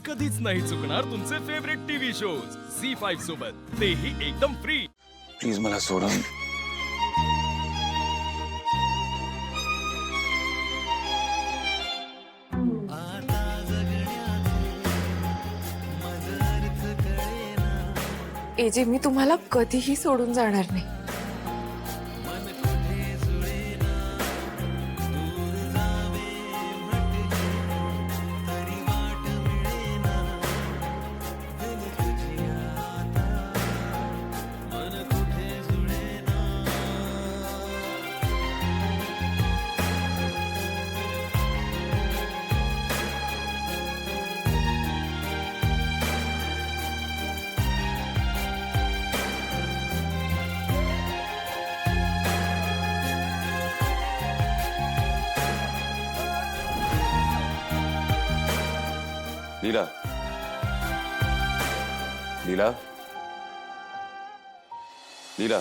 कधीच नाही चुकणार तुमचे फेवरेट टीव्ही शोज झी5 सोबत, तेही एकदम फ्री. प्लीज मला सोडून एजे, मी तुम्हाला कधीही सोडून जाणार नाही. लीला, लीला, लीला.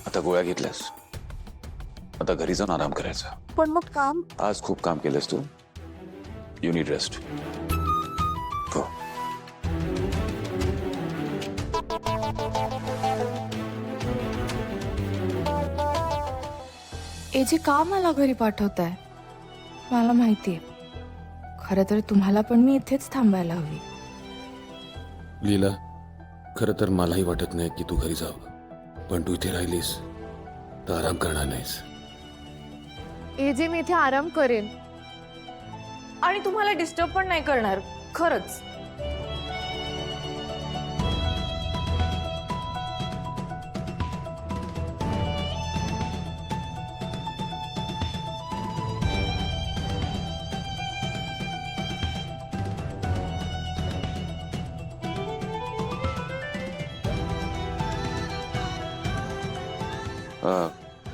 आता गोळ्या घेतल्यास, आता घरी जाऊन आराम करायचा. पण मग काम? आज खूप काम केलंस तू. You need rest. हो. एजे, का मला घरी पाठवताय? मला माहितीये, खरं तर तुम्हाला पण मी इथेच थांबायला हवी. लीला, खरं तर मलाही वाटत नाही की तू घरी जावं, पण तू इथे राहिलीस तर आराम करणार नाहीस. एजे, मी इथे आराम करेन आणि तुम्हाला डिस्टर्ब पण नाही करणार, खरंच.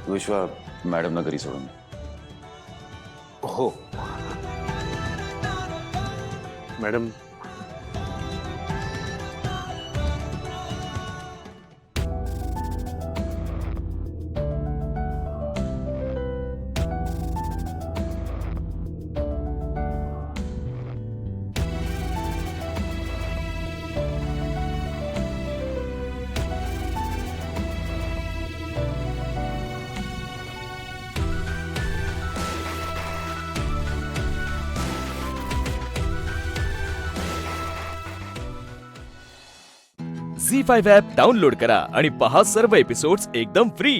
विश्वा मॅडमना घरी सोडून. हो मॅडम. झी5 ॲप डाउनलोड करा आणि पहा सर्व एपिसोड्स एकदम फ्री.